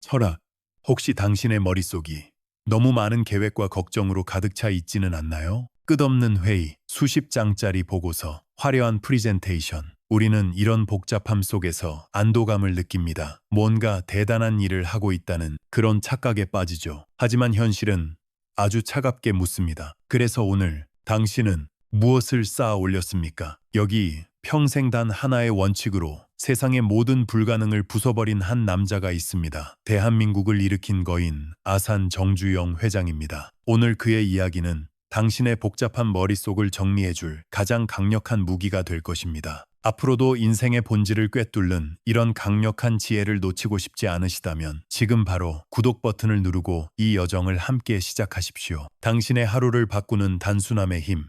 철학, 혹시 당신의 머릿속이 너무 많은 계획과 걱정으로 가득 차 있지는 않나요? 끝없는 회의, 수십 장짜리 보고서, 화려한 프리젠테이션. 우리는 이런 복잡함 속에서 안도감을 느낍니다. 뭔가 대단한 일을 하고 있다는 그런 착각에 빠지죠. 하지만 현실은 아주 차갑게 묻습니다. 그래서 오늘 당신은 무엇을 쌓아 올렸습니까? 여기 평생 단 하나의 원칙으로 세상의 모든 불가능을 부숴버린 한 남자가 있습니다. 대한민국을 일으킨 거인 아산 정주영 회장입니다. 오늘 그의 이야기는 당신의 복잡한 머릿속을 정리해줄 가장 강력한 무기가 될 것입니다. 앞으로도 인생의 본질을 꿰뚫는 이런 강력한 지혜를 놓치고 싶지 않으시다면 지금 바로 구독 버튼을 누르고 이 여정을 함께 시작하십시오. 당신의 하루를 바꾸는 단순함의 힘.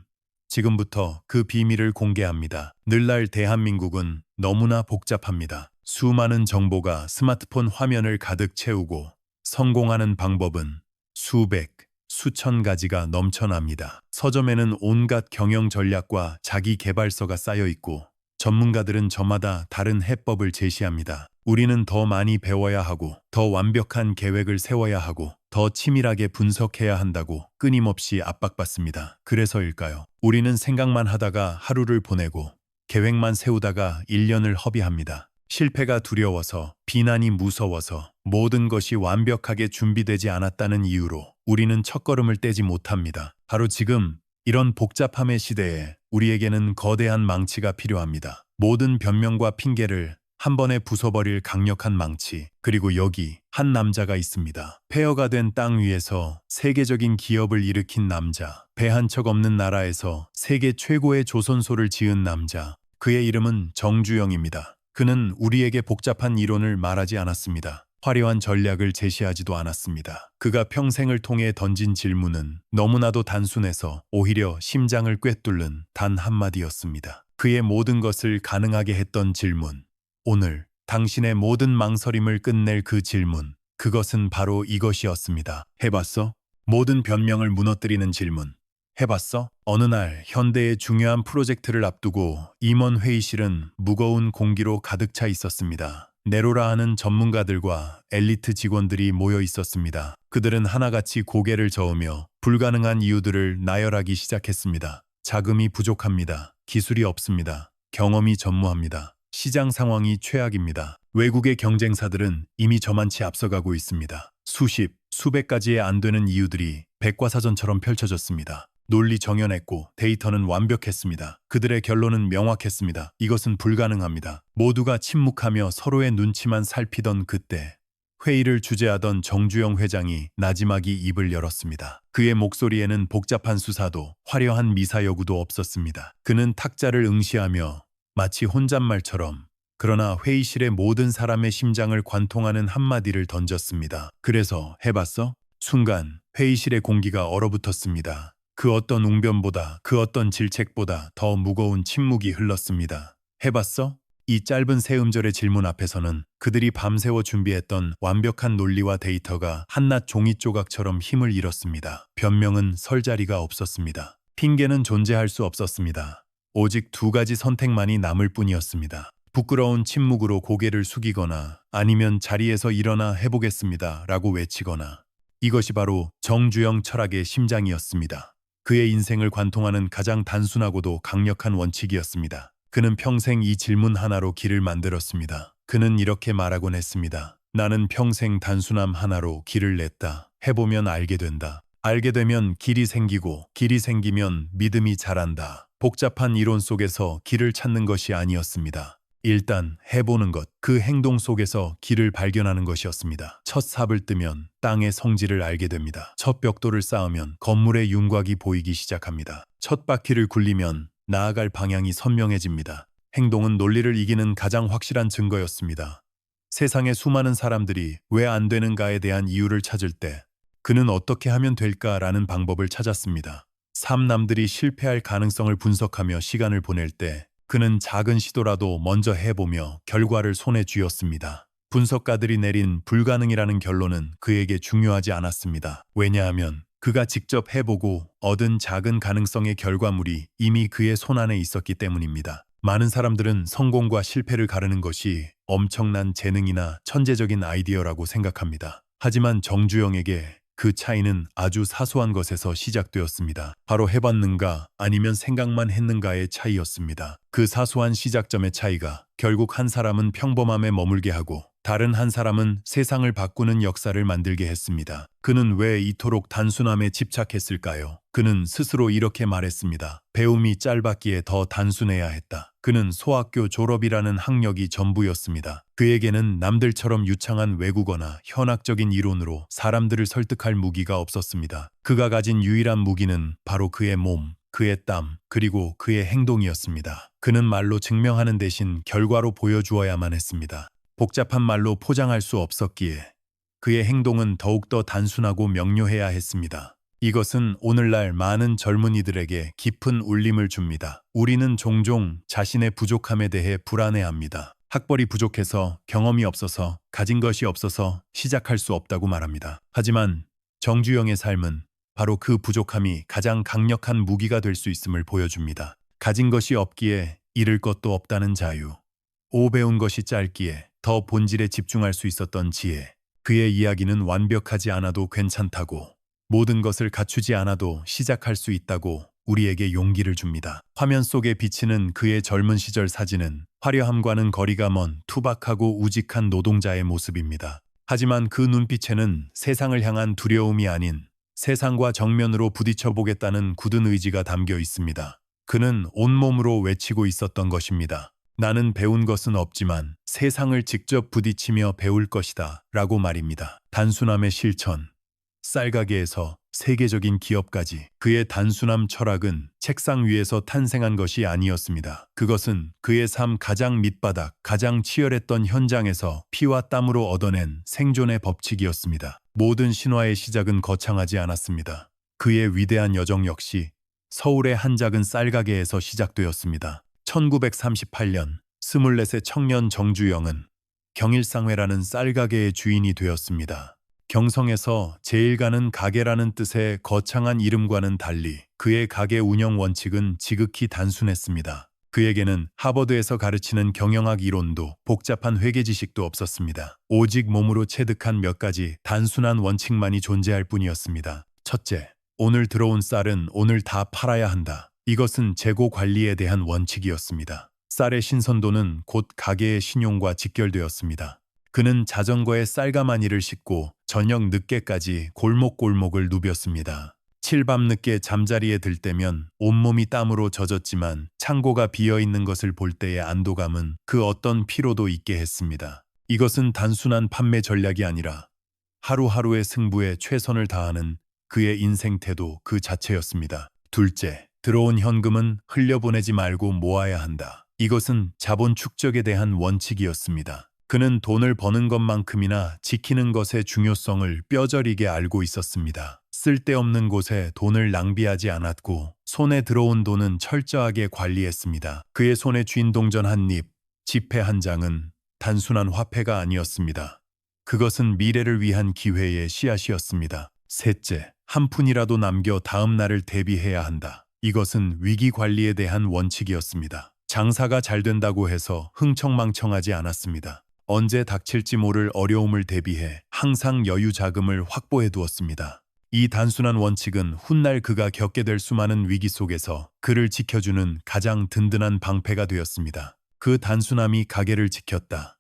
지금부터 그 비밀을 공개합니다. 늘날 대한민국은 너무나 복잡합니다. 수많은 정보가 스마트폰 화면을 가득 채우고 성공하는 방법은 수백, 수천 가지가 넘쳐납니다. 서점에는 온갖 경영 전략과 자기 개발서가 쌓여 있고 전문가들은 저마다 다른 해법을 제시합니다. 우리는 더 많이 배워야 하고 더 완벽한 계획을 세워야 하고 더 치밀하게 분석해야 한다고 끊임없이 압박받습니다. 그래서일까요? 우리는 생각만 하다가 하루를 보내고 계획만 세우다가 1년을 허비합니다. 실패가 두려워서, 비난이 무서워서, 모든 것이 완벽하게 준비되지 않았다는 이유로 우리는 첫걸음을 떼지 못합니다. 바로 지금 이런 복잡함의 시대에 우리에게는 거대한 망치가 필요합니다. 모든 변명과 핑계를 한 번에 부숴버릴 강력한 망치. 그리고 여기 한 남자가 있습니다. 폐허가 된 땅 위에서 세계적인 기업을 일으킨 남자. 배 한 척 없는 나라에서 세계 최고의 조선소를 지은 남자. 그의 이름은 정주영입니다. 그는 우리에게 복잡한 이론을 말하지 않았습니다. 화려한 전략을 제시하지도 않았습니다. 그가 평생을 통해 던진 질문은 너무나도 단순해서 오히려 심장을 꿰뚫는 단 한마디였습니다. 그의 모든 것을 가능하게 했던 질문. 오늘 당신의 모든 망설임을 끝낼 그 질문. 그것은 바로 이것이었습니다. 해봤어? 모든 변명을 무너뜨리는 질문. 해봤어? 어느 날 현대의 중요한 프로젝트를 앞두고 임원 회의실은 무거운 공기로 가득 차 있었습니다. 네로라 하는 전문가들과 엘리트 직원들이 모여 있었습니다. 그들은 하나같이 고개를 저으며 불가능한 이유들을 나열하기 시작했습니다. 자금이 부족합니다. 기술이 없습니다. 경험이 전무합니다. 시장 상황이 최악입니다. 외국의 경쟁사들은 이미 저만치 앞서가고 있습니다. 수십, 수백 가지의 안 되는 이유들이 백과사전처럼 펼쳐졌습니다. 논리 정연했고 데이터는 완벽했습니다. 그들의 결론은 명확했습니다. 이것은 불가능합니다. 모두가 침묵하며 서로의 눈치만 살피던 그때 회의를 주재하던 정주영 회장이 나지막이 입을 열었습니다. 그의 목소리에는 복잡한 수사도 화려한 미사여구도 없었습니다. 그는 탁자를 응시하며 마치 혼잣말처럼 그러나 회의실의 모든 사람의 심장을 관통하는 한마디를 던졌습니다. 그래서 해봤어? 순간 회의실의 공기가 얼어붙었습니다. 그 어떤 웅변보다 그 어떤 질책보다 더 무거운 침묵이 흘렀습니다. 해봤어? 이 짧은 세 음절의 질문 앞에서는 그들이 밤새워 준비했던 완벽한 논리와 데이터가 한낱 종이 조각처럼 힘을 잃었습니다. 변명은 설 자리가 없었습니다. 핑계는 존재할 수 없었습니다. 오직 두 가지 선택만이 남을 뿐이었습니다. 부끄러운 침묵으로 고개를 숙이거나 아니면 자리에서 일어나 해보겠습니다 라고 외치거나. 이것이 바로 정주영 철학의 심장이었습니다. 그의 인생을 관통하는 가장 단순하고도 강력한 원칙이었습니다. 그는 평생 이 질문 하나로 길을 만들었습니다. 그는 이렇게 말하곤 했습니다. 나는 평생 단순함 하나로 길을 냈다. 해보면 알게 된다. 알게 되면 길이 생기고 길이 생기면 믿음이 자란다. 복잡한 이론 속에서 길을 찾는 것이 아니었습니다. 일단 해보는 것, 그 행동 속에서 길을 발견하는 것이었습니다. 첫 삽을 뜨면 땅의 성질을 알게 됩니다. 첫 벽돌을 쌓으면 건물의 윤곽이 보이기 시작합니다. 첫 바퀴를 굴리면 나아갈 방향이 선명해집니다. 행동은 논리를 이기는 가장 확실한 증거였습니다. 세상의 수많은 사람들이 왜 안 되는가에 대한 이유를 찾을 때 그는 어떻게 하면 될까라는 방법을 찾았습니다. 남들이 실패할 가능성을 분석하며 시간을 보낼 때 그는 작은 시도라도 먼저 해보며 결과를 손에 쥐었습니다. 분석가들이 내린 불가능이라는 결론은 그에게 중요하지 않았습니다. 왜냐하면 그가 직접 해보고 얻은 작은 가능성의 결과물이 이미 그의 손안에 있었기 때문입니다. 많은 사람들은 성공과 실패를 가르는 것이 엄청난 재능이나 천재적인 아이디어라고 생각합니다. 하지만 정주영에게 그 차이는 아주 사소한 것에서 시작되었습니다. 바로 해봤는가 아니면 생각만 했는가의 차이였습니다. 그 사소한 시작점의 차이가 결국 한 사람은 평범함에 머물게 하고 다른 한 사람은 세상을 바꾸는 역사를 만들게 했습니다. 그는 왜 이토록 단순함에 집착했을까요? 그는 스스로 이렇게 말했습니다. 배움이 짧았기에 더 단순해야 했다. 그는 소학교 졸업이라는 학력이 전부였습니다. 그에게는 남들처럼 유창한 외국어나 현학적인 이론으로 사람들을 설득할 무기가 없었습니다. 그가 가진 유일한 무기는 바로 그의 몸, 그의 땀, 그리고 그의 행동이었습니다. 그는 말로 증명하는 대신 결과로 보여주어야만 했습니다. 복잡한 말로 포장할 수 없었기에 그의 행동은 더욱더 단순하고 명료해야 했습니다. 이것은 오늘날 많은 젊은이들에게 깊은 울림을 줍니다. 우리는 종종 자신의 부족함에 대해 불안해합니다. 학벌이 부족해서, 경험이 없어서, 가진 것이 없어서 시작할 수 없다고 말합니다. 하지만 정주영의 삶은 바로 그 부족함이 가장 강력한 무기가 될 수 있음을 보여줍니다. 가진 것이 없기에 잃을 것도 없다는 자유, 배운 것이 짧기에 더 본질에 집중할 수 있었던 지혜, 그의 이야기는 완벽하지 않아도 괜찮다고, 모든 것을 갖추지 않아도 시작할 수 있다고 우리에게 용기를 줍니다. 화면 속에 비치는 그의 젊은 시절 사진은 화려함과는 거리가 먼 투박하고 우직한 노동자의 모습입니다. 하지만 그 눈빛에는 세상을 향한 두려움이 아닌 세상과 정면으로 부딪혀 보겠다는 굳은 의지가 담겨 있습니다. 그는 온몸으로 외치고 있었던 것입니다. 나는 배운 것은 없지만 세상을 직접 부딪히며 배울 것이다 라고 말입니다. 단순함의 실천, 쌀가게에서 세계적인 기업까지 그의 단순함 철학은 책상 위에서 탄생한 것이 아니었습니다. 그것은 그의 삶 가장 밑바닥, 가장 치열했던 현장에서 피와 땀으로 얻어낸 생존의 법칙이었습니다. 모든 신화의 시작은 거창하지 않았습니다. 그의 위대한 여정 역시 서울의 한 작은 쌀가게에서 시작되었습니다. 1938년 24세 청년 정주영은 경일상회라는 쌀가게의 주인이 되었습니다. 경성에서 제일 가는 가게라는 뜻의 거창한 이름과는 달리 그의 가게 운영 원칙은 지극히 단순했습니다. 그에게는 하버드에서 가르치는 경영학 이론도 복잡한 회계 지식도 없었습니다. 오직 몸으로 체득한 몇 가지 단순한 원칙만이 존재할 뿐이었습니다. 첫째, 오늘 들어온 쌀은 오늘 다 팔아야 한다. 이것은 재고 관리에 대한 원칙이었습니다. 쌀의 신선도는 곧 가게의 신용과 직결되었습니다. 그는 자전거에 쌀가마니를 싣고 저녁 늦게까지 골목골목을 누볐습니다. 칠밤 늦게 잠자리에 들 때면 온몸이 땀으로 젖었지만 창고가 비어있는 것을 볼 때의 안도감은 그 어떤 피로도 있게 했습니다. 이것은 단순한 판매 전략이 아니라 하루하루의 승부에 최선을 다하는 그의 인생 태도 그 자체였습니다. 둘째, 들어온 현금은 흘려보내지 말고 모아야 한다. 이것은 자본 축적에 대한 원칙이었습니다. 그는 돈을 버는 것만큼이나 지키는 것의 중요성을 뼈저리게 알고 있었습니다. 쓸데없는 곳에 돈을 낭비하지 않았고 손에 들어온 돈은 철저하게 관리했습니다. 그의 손에 쥔 동전 한 입, 지폐 한 장은 단순한 화폐가 아니었습니다. 그것은 미래를 위한 기회의 씨앗이었습니다. 셋째, 한 푼이라도 남겨 다음 날을 대비해야 한다. 이것은 위기 관리에 대한 원칙이었습니다. 장사가 잘 된다고 해서 흥청망청하지 않았습니다. 언제 닥칠지 모를 어려움을 대비해 항상 여유 자금을 확보해 두었습니다. 이 단순한 원칙은 훗날 그가 겪게 될 수많은 위기 속에서 그를 지켜주는 가장 든든한 방패가 되었습니다. 그 단순함이 가게를 지켰다.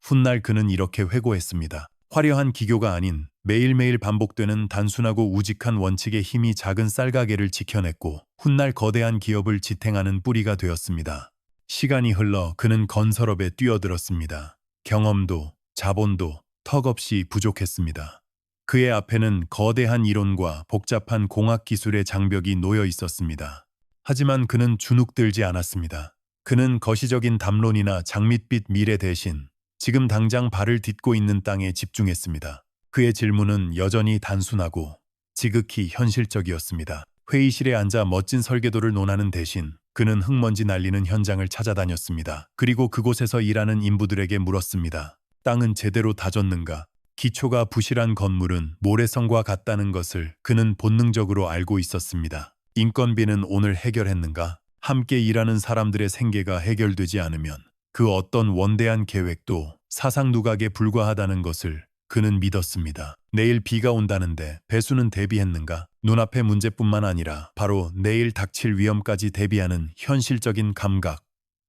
훗날 그는 이렇게 회고했습니다. 화려한 기교가 아닌 매일매일 반복되는 단순하고 우직한 원칙의 힘이 작은 쌀가게를 지켜냈고 훗날 거대한 기업을 지탱하는 뿌리가 되었습니다. 시간이 흘러 그는 건설업에 뛰어들었습니다. 경험도 자본도 턱없이 부족했습니다. 그의 앞에는 거대한 이론과 복잡한 공학 기술의 장벽이 놓여 있었습니다. 하지만 그는 주눅들지 않았습니다. 그는 거시적인 담론이나 장밋빛 미래 대신 지금 당장 발을 딛고 있는 땅에 집중했습니다. 그의 질문은 여전히 단순하고 지극히 현실적이었습니다. 회의실에 앉아 멋진 설계도를 논하는 대신 그는 흙먼지 날리는 현장을 찾아다녔습니다. 그리고 그곳에서 일하는 인부들에게 물었습니다. 땅은 제대로 다졌는가? 기초가 부실한 건물은 모래성과 같다는 것을 그는 본능적으로 알고 있었습니다. 인건비는 오늘 해결했는가? 함께 일하는 사람들의 생계가 해결되지 않으면 그 어떤 원대한 계획도 사상 누각에 불과하다는 것을 그는 믿었습니다. 내일 비가 온다는데 배수는 대비했는가? 눈앞의 문제뿐만 아니라 바로 내일 닥칠 위험까지 대비하는 현실적인 감각.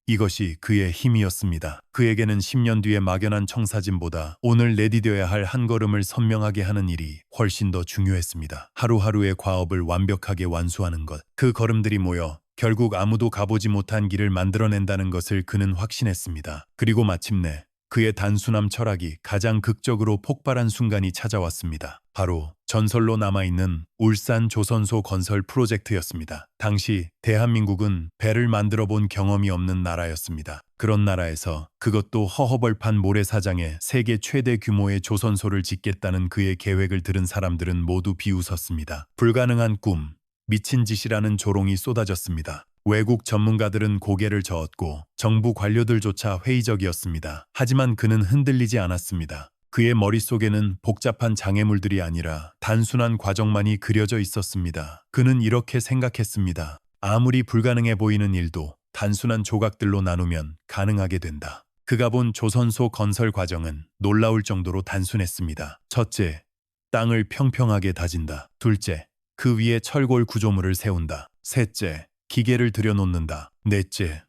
이것이 그의 힘이었습니다. 그에게는 10년 뒤에 막연한 청사진보다 오늘 내디뎌야 할 한 걸음을 선명하게 하는 일이 훨씬 더 중요했습니다. 하루하루의 과업을 완벽하게 완수하는 것. 그 걸음들이 모여 결국 아무도 가보지 못한 길을 만들어낸다는 것을 그는 확신했습니다. 그리고 마침내 그의 단순함 철학이 가장 극적으로 폭발한 순간이 찾아왔습니다. 바로 전설로 남아있는 울산 조선소 건설 프로젝트였습니다. 당시 대한민국은 배를 만들어 본 경험이 없는 나라였습니다. 그런 나라에서 그것도 허허벌판 모래사장에 세계 최대 규모의 조선소를 짓겠다는 그의 계획을 들은 사람들은 모두 비웃었습니다. 불가능한 꿈, 미친 짓이라는 조롱이 쏟아졌습니다. 외국 전문가들은 고개를 저었고 정부 관료들조차 회의적이었습니다. 하지만 그는 흔들리지 않았습니다. 그의 머릿속에는 복잡한 장애물들이 아니라 단순한 과정만이 그려져 있었습니다. 그는 이렇게 생각했습니다. 아무리 불가능해 보이는 일도 단순한 조각들로 나누면 가능하게 된다. 그가 본 조선소 건설 과정은 놀라울 정도로 단순했습니다. 첫째, 땅을 평평하게 다진다. 둘째, 그 위에 철골 구조물을 세운다. 셋째, 기계를 들여놓는다. 넷째,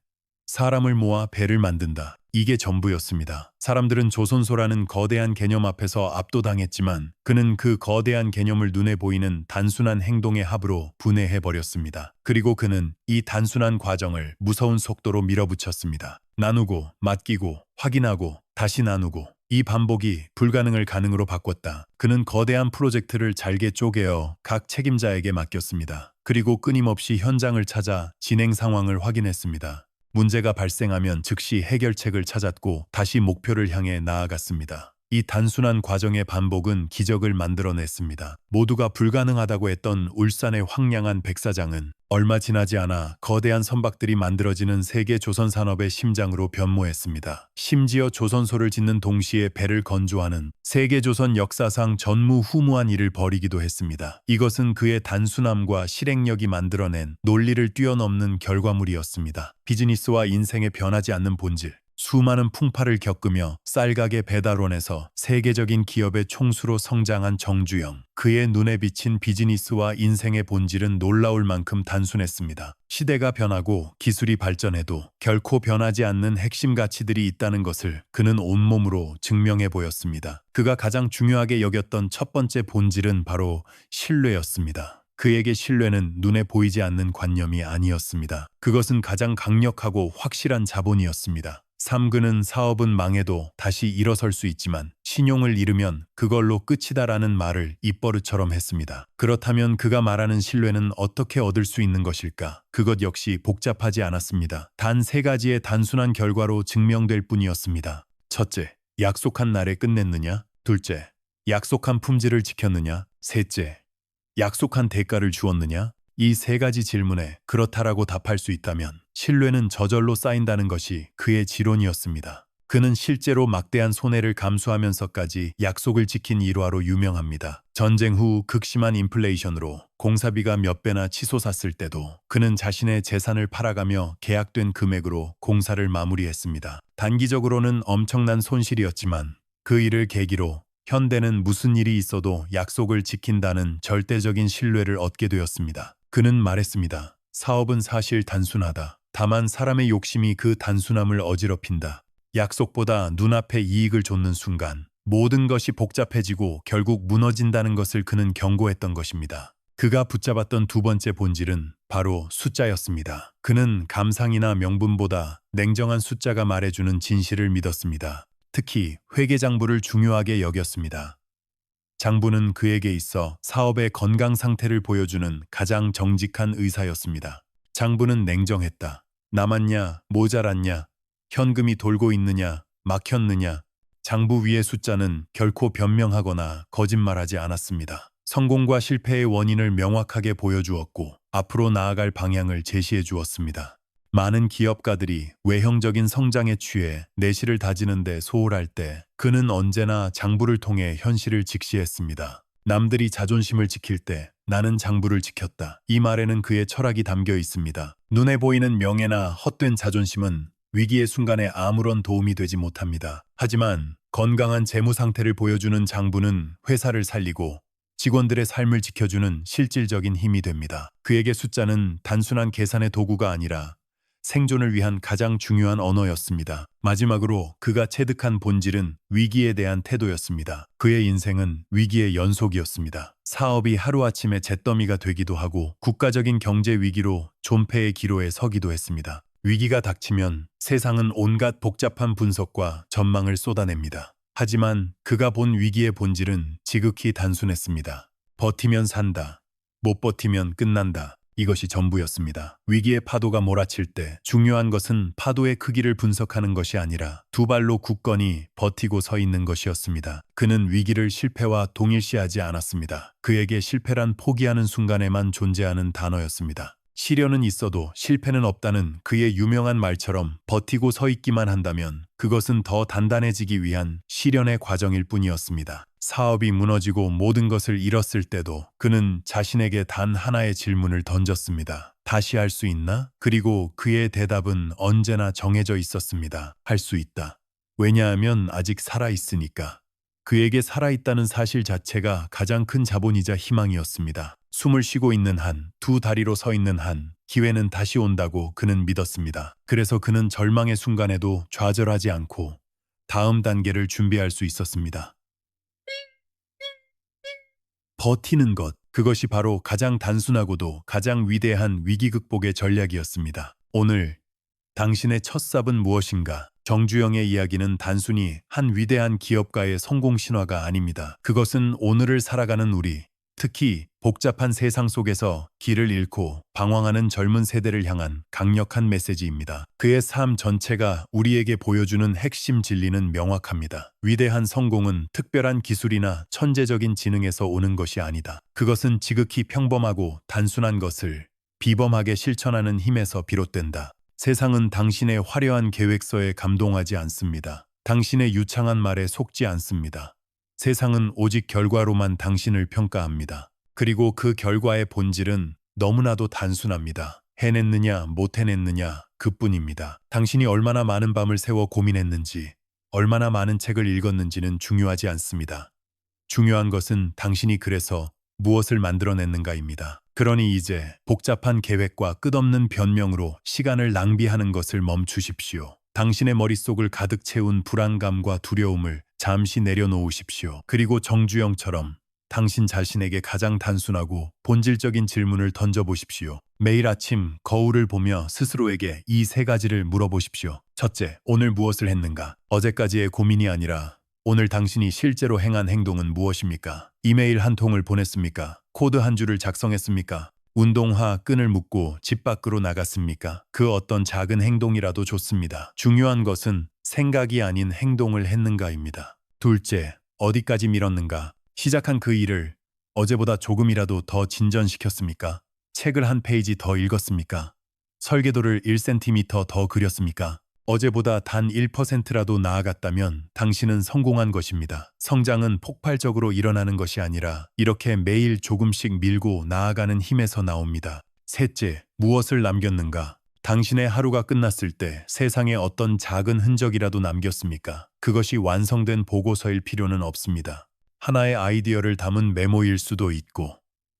사람을 모아 배를 만든다. 이게 전부였습니다. 사람들은 조선소라는 거대한 개념 앞에서 압도당했지만 그는 그 거대한 개념을 눈에 보이는 단순한 행동의 합으로 분해해버렸습니다. 그리고 그는 이 단순한 과정을 무서운 속도로 밀어붙였습니다. 나누고, 맡기고, 확인하고, 다시 나누고. 이 반복이 불가능을 가능으로 바꿨다. 그는 거대한 프로젝트를 잘게 쪼개어 각 책임자에게 맡겼습니다. 그리고 끊임없이 현장을 찾아 진행 상황을 확인했습니다. 문제가 발생하면 즉시 해결책을 찾았고 다시 목표를 향해 나아갔습니다. 이 단순한 과정의 반복은 기적을 만들어냈습니다. 모두가 불가능하다고 했던 울산의 황량한 백사장은 얼마 지나지 않아 거대한 선박들이 만들어지는 세계 조선 산업의 심장으로 변모했습니다. 심지어 조선소를 짓는 동시에 배를 건조하는 세계 조선 역사상 전무후무한 일을 벌이기도 했습니다. 이것은 그의 단순함과 실행력이 만들어낸 논리를 뛰어넘는 결과물이었습니다. 비즈니스와 인생의 변하지 않는 본질. 수많은 풍파를 겪으며 쌀가게 배달원에서 세계적인 기업의 총수로 성장한 정주영. 그의 눈에 비친 비즈니스와 인생의 본질은 놀라울 만큼 단순했습니다. 시대가 변하고 기술이 발전해도 결코 변하지 않는 핵심 가치들이 있다는 것을 그는 온몸으로 증명해 보였습니다. 그가 가장 중요하게 여겼던 첫 번째 본질은 바로 신뢰였습니다. 그에게 신뢰는 눈에 보이지 않는 관념이 아니었습니다. 그것은 가장 강력하고 확실한 자본이었습니다. 그는 사업은 망해도 다시 일어설 수 있지만 신용을 잃으면 그걸로 끝이다라는 말을 입버릇처럼 했습니다. 그렇다면 그가 말하는 신뢰는 어떻게 얻을 수 있는 것일까? 그것 역시 복잡하지 않았습니다. 단 3가지의 단순한 결과로 증명될 뿐이었습니다. 첫째, 약속한 날에 끝냈느냐? 둘째, 약속한 품질을 지켰느냐? 셋째, 약속한 대가를 주었느냐? 이 3가지 질문에 그렇다라고 답할 수 있다면 신뢰는 저절로 쌓인다는 것이 그의 지론이었습니다. 그는 실제로 막대한 손해를 감수하면서까지 약속을 지킨 일화로 유명합니다. 전쟁 후 극심한 인플레이션으로 공사비가 몇 배나 치솟았을 때도 그는 자신의 재산을 팔아가며 계약된 금액으로 공사를 마무리했습니다. 단기적으로는 엄청난 손실이었지만 그 일을 계기로 현대는 무슨 일이 있어도 약속을 지킨다는 절대적인 신뢰를 얻게 되었습니다. 그는 말했습니다. 사업은 사실 단순하다. 다만 사람의 욕심이 그 단순함을 어지럽힌다. 약속보다 눈앞에 이익을 좇는 순간 모든 것이 복잡해지고 결국 무너진다는 것을 그는 경고했던 것입니다. 그가 붙잡았던 두 번째 본질은 바로 숫자였습니다. 그는 감상이나 명분보다 냉정한 숫자가 말해주는 진실을 믿었습니다. 특히 회계장부를 중요하게 여겼습니다. 장부는 그에게 있어 사업의 건강 상태를 보여주는 가장 정직한 의사였습니다. 장부는 냉정했다. 남았냐, 모자랐냐, 현금이 돌고 있느냐, 막혔느냐. 장부 위의 숫자는 결코 변명하거나 거짓말하지 않았습니다. 성공과 실패의 원인을 명확하게 보여주었고 앞으로 나아갈 방향을 제시해 주었습니다. 많은 기업가들이 외형적인 성장에 취해 내실을 다지는 데 소홀할 때 그는 언제나 장부를 통해 현실을 직시했습니다. 남들이 자존심을 지킬 때 나는 장부를 지켰다. 이 말에는 그의 철학이 담겨 있습니다. 눈에 보이는 명예나 헛된 자존심은 위기의 순간에 아무런 도움이 되지 못합니다. 하지만 건강한 재무 상태를 보여주는 장부는 회사를 살리고 직원들의 삶을 지켜주는 실질적인 힘이 됩니다. 그에게 숫자는 단순한 계산의 도구가 아니라 생존을 위한 가장 중요한 언어였습니다. 마지막으로 그가 체득한 본질은 위기에 대한 태도였습니다. 그의 인생은 위기의 연속이었습니다. 사업이 하루아침에 잿더미가 되기도 하고 국가적인 경제 위기로 존폐의 기로에 서기도 했습니다. 위기가 닥치면 세상은 온갖 복잡한 분석과 전망을 쏟아냅니다. 하지만 그가 본 위기의 본질은 지극히 단순했습니다. 버티면 산다. 못 버티면 끝난다. 이것이 전부였습니다. 위기의 파도가 몰아칠 때 중요한 것은 파도의 크기를 분석하는 것이 아니라 두 발로 굳건히 버티고 서 있는 것이었습니다. 그는 위기를 실패와 동일시하지 않았습니다. 그에게 실패란 포기하는 순간에만 존재하는 단어였습니다. 시련은 있어도 실패는 없다는 그의 유명한 말처럼 버티고 서 있기만 한다면 그것은 더 단단해지기 위한 시련의 과정일 뿐이었습니다. 사업이 무너지고 모든 것을 잃었을 때도 그는 자신에게 단 하나의 질문을 던졌습니다. 다시 할 수 있나? 그리고 그의 대답은 언제나 정해져 있었습니다. 할 수 있다. 왜냐하면 아직 살아있으니까. 그에게 살아있다는 사실 자체가 가장 큰 자본이자 희망이었습니다. 숨을 쉬고 있는 한, 두 다리로 서 있는 한, 기회는 다시 온다고 그는 믿었습니다. 그래서 그는 절망의 순간에도 좌절하지 않고 다음 단계를 준비할 수 있었습니다. 버티는 것, 그것이 바로 가장 단순하고도 가장 위대한 위기 극복의 전략이었습니다. 오늘 당신의 첫 삽은 무엇인가? 정주영의 이야기는 단순히 한 위대한 기업가의 성공 신화가 아닙니다. 그것은 오늘을 살아가는 우리, 특히 복잡한 세상 속에서 길을 잃고 방황하는 젊은 세대를 향한 강력한 메시지입니다. 그의 삶 전체가 우리에게 보여주는 핵심 진리는 명확합니다. 위대한 성공은 특별한 기술이나 천재적인 지능에서 오는 것이 아니다. 그것은 지극히 평범하고 단순한 것을 비범하게 실천하는 힘에서 비롯된다. 세상은 당신의 화려한 계획서에 감동하지 않습니다. 당신의 유창한 말에 속지 않습니다. 세상은 오직 결과로만 당신을 평가합니다. 그리고 그 결과의 본질은 너무나도 단순합니다. 해냈느냐, 못 해냈느냐, 그뿐입니다. 당신이 얼마나 많은 밤을 새워 고민했는지, 얼마나 많은 책을 읽었는지는 중요하지 않습니다. 중요한 것은 당신이 그래서 무엇을 만들어냈는가입니다. 그러니 이제 복잡한 계획과 끝없는 변명으로 시간을 낭비하는 것을 멈추십시오. 당신의 머릿속을 가득 채운 불안감과 두려움을 잠시 내려놓으십시오. 그리고 정주영처럼 당신 자신에게 가장 단순하고 본질적인 질문을 던져보십시오. 매일 아침 거울을 보며 스스로에게 이 세 가지를 물어보십시오. 첫째, 오늘 무엇을 했는가? 어제까지의 고민이 아니라 오늘 당신이 실제로 행한 행동은 무엇입니까? 이메일 한 통을 보냈습니까? 코드 한 줄을 작성했습니까? 운동화 끈을 묶고 집 밖으로 나갔습니까? 그 어떤 작은 행동이라도 좋습니다. 중요한 것은 생각이 아닌 행동을 했는가입니다. 둘째, 어디까지 미뤘는가? 시작한 그 일을 어제보다 조금이라도 더 진전시켰습니까? 책을 한 페이지 더 읽었습니까? 설계도를 1cm 더 그렸습니까? 어제보다 단 1%라도 나아갔다면 당신은 성공한 것입니다. 성장은 폭발적으로 일어나는 것이 아니라 이렇게 매일 조금씩 밀고 나아가는 힘에서 나옵니다. 셋째, 무엇을 남겼는가? 당신의 하루가 끝났을 때 세상에 어떤 작은 흔적이라도 남겼습니까? 그것이 완성된 보고서일 필요는 없습니다. 하나의 아이디어를 담은 메모일 수도 있고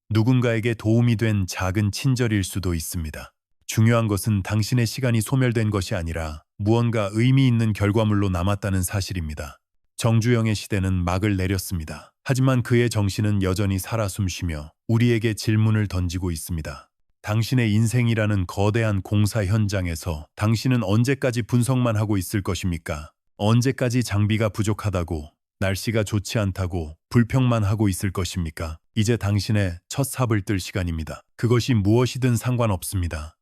누군가에게 도움이 된 작은 친절일 수도 있습니다. 중요한 것은 당신의 시간이 소멸된 것이 아니라 무언가 의미 있는 결과물로 남았다는 사실입니다. 정주영의 시대는 막을 내렸습니다. 하지만 그의 정신은 여전히 살아 숨쉬며 우리에게 질문을 던지고 있습니다. 당신의 인생이라는 거대한 공사 현장에서 당신은 언제까지 분석만 하고 있을 것입니까? 언제까지 장비가 부족하다고, 날씨가 좋지 않다고 불평만 하고 있을 것입니까? 이제 당신의 첫 삽을 뜰 시간입니다. 그것이 무엇이든 상관없습니다.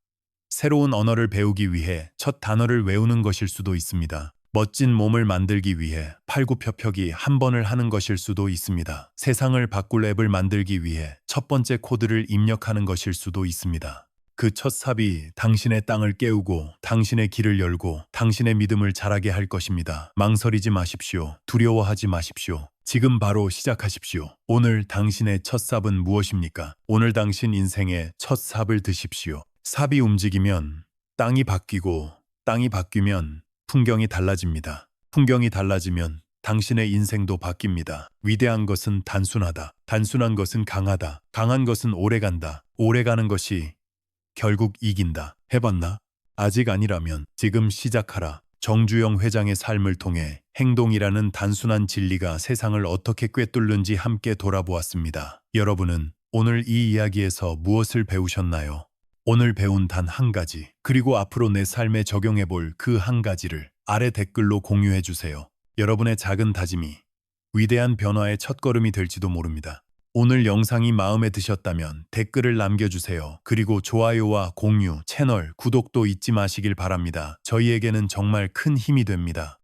새로운 언어를 배우기 위해 첫 단어를 외우는 것일 수도 있습니다. 멋진 몸을 만들기 위해 팔굽혀펴기 한 번을 하는 것일 수도 있습니다. 세상을 바꿀 앱을 만들기 위해 첫 번째 코드를 입력하는 것일 수도 있습니다. 그 첫 삽이 당신의 땅을 깨우고 당신의 길을 열고 당신의 믿음을 자라게 할 것입니다. 망설이지 마십시오. 두려워하지 마십시오. 지금 바로 시작하십시오. 오늘 당신의 첫 삽은 무엇입니까? 오늘 당신 인생의 첫 삽을 드십시오. 삽이 움직이면 땅이 바뀌고 땅이 바뀌면 풍경이 달라집니다. 풍경이 달라지면 당신의 인생도 바뀝니다. 위대한 것은 단순하다. 단순한 것은 강하다. 강한 것은 오래간다. 오래가는 것이 결국 이긴다. 해봤나? 아직 아니라면 지금 시작하라. 정주영 회장의 삶을 통해 행동이라는 단순한 진리가 세상을 어떻게 꿰뚫는지 함께 돌아보았습니다. 여러분은 오늘 이 이야기에서 무엇을 배우셨나요? 오늘 배운 단 한 가지, 그리고 앞으로 내 삶에 적용해 볼 그 한 가지를 아래 댓글로 공유해 주세요. 여러분의 작은 다짐이 위대한 변화의 첫걸음이 될지도 모릅니다. 오늘 영상이 마음에 드셨다면 댓글을 남겨주세요. 그리고 좋아요와 공유, 채널 구독도 잊지 마시길 바랍니다. 저희에게는 정말 큰 힘이 됩니다.